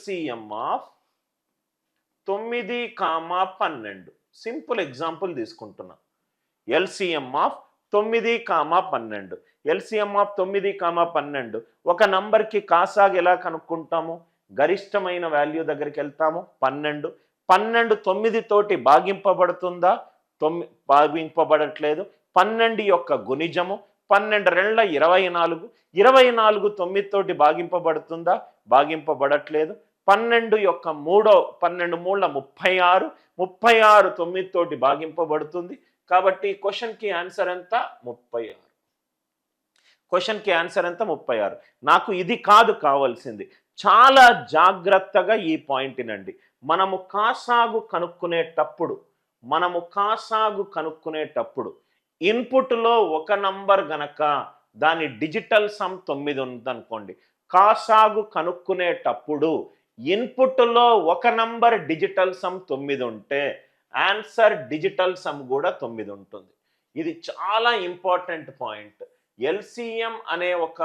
LCM of 9, 12. Simple example తీసుకుంటున్నా. LCM of 9, 12. LCM of 9, 12. ఒక నంబర్కి కాసాగు ఎలా కనుక్కుంటాము? గరిష్టమైన వాల్యూ దగ్గరికి వెళ్తాము. 12. 12 9 తోటి భాగింపబడుతుందా? భాగింపబడట్లేదు. 12 యొక్క గుణిజము 12 రెండ్ల 24. 24 9 తోటి భాగింపబడుతుందా? భాగింపబడట్లేదు. 12 యొక్క 12 మూళ్ళ 36. 36 9 తోటి భాగింపబడుతుంది. కాబట్టి క్వశ్చన్కి ఆన్సర్ ఎంత? 36. క్వశ్చన్కి ఆన్సర్ ఎంత? 36. నాకు ఇది కాదు కావాల్సింది. చాలా జాగ్రత్తగా ఈ పాయింట్ నండి. మనము కాసాగు కనుక్కునేటప్పుడు ఇన్పుట్లో ఒక నంబర్ గనక దాని డిజిటల్ సమ్ 9 ఉందనుకోండి. కాసాగు కనుక్కునేటప్పుడు ఇన్పుట్లో ఒక నంబర్ డిజిటల్ సమ్ 9 ఉంటే ఆన్సర్ డిజిటల్ సమ్ కూడా 9 ఉంటుంది. ఇది చాలా ఇంపార్టెంట్ పాయింట్. ఎల్సిఎం అనే ఒక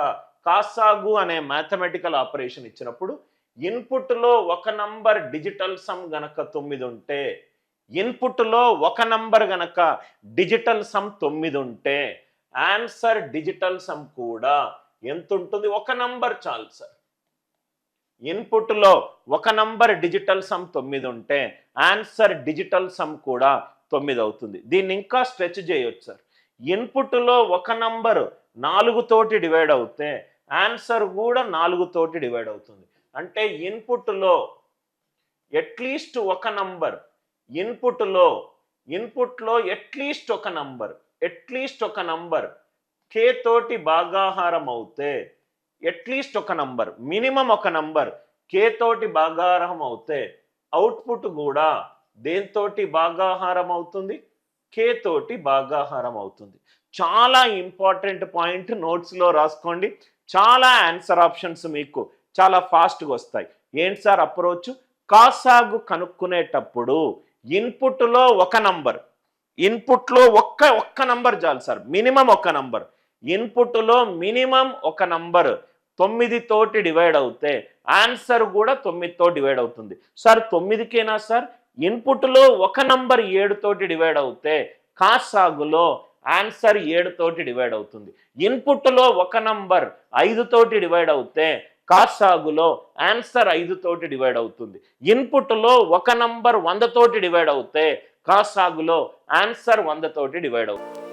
కాసాగు అనే మ్యాథమెటికల్ ఆపరేషన్ ఇచ్చినప్పుడు ఇన్పుట్లో ఒక నంబర్ డిజిటల్ సమ్ గనక 9 ఉంటే, ఇన్పుట్లో ఒక నంబర్ గనక డిజిటల్ సమ్ 9 ఉంటే ఆన్సర్ డిజిటల్ సమ్ కూడా ఎంత ఉంటుంది? ఒక నంబర్ చాలు సార్. ఇన్పుట్లో ఒక నంబర్ డిజిటల్ సమ్ 9 ఉంటే ఆన్సర్ డిజిటల్ సమ్ కూడా 9 అవుతుంది. దీన్ని ఇంకా స్ట్రెచ్ చేయొచ్చు సార్. ఇన్పుట్లో ఒక నంబర్ 4 తోటి డివైడ్ అవుతే ఆన్సర్ కూడా 4 తోటి డివైడ్ అవుతుంది. అంటే ఇన్పుట్లో ఎట్లీస్ట్ ఒక నంబర్, ఇన్పుట్లో ఎట్లీస్ట్ ఒక నంబర్ కే తోటి భాగాహారం అవుతే, ఎట్లీస్ట్ ఒక నంబర్, మినిమం ఒక నంబర్ కే తోటి భాగాహారం అవుతే అవుట్పుట్ కూడా దేంతోటి భాగాహారం అవుతుంది? కే తోటి భాగాహారం అవుతుంది. చాలా ఇంపార్టెంట్ పాయింట్, నోట్స్లో రాసుకోండి. చాలా ఆన్సర్ ఆప్షన్స్ మీకు చాలా ఫాస్ట్గా వస్తాయి. ఏంటి సార్ అప్రోచ్? కాసాగు కనుక్కునేటప్పుడు ఇన్పుట్లో ఒక నంబర్, ఇన్పుట్లో ఒక్క నంబర్ చాలు సార్. మినిమం ఒక నంబర్, ఇన్పుట్లో మినిమం ఒక నంబర్ 9 తోటి డివైడ్ అవుతే ఆన్సర్ కూడా 9 తో డివైడ్ అవుతుంది. సార్ 9కేనా సార్? ఇన్పుట్లో ఒక నంబర్ 7 తోటి డివైడ్ అవుతే కాసాగులో ఆన్సర్ 7 తోటి డివైడ్ అవుతుంది. ఇన్పుట్లో ఒక నంబర్ 5 తోటి డివైడ్ అవుతే కాసాగులో ఆన్సర్ 5 తోటి డివైడ్ అవుతుంది. ఇన్పుట్లో ఒక నంబర్ 100 తోటి డివైడ్ అవుతే కాసాగులో ఆన్సర్ 100 తోటి డివైడ్ అవుతుంది.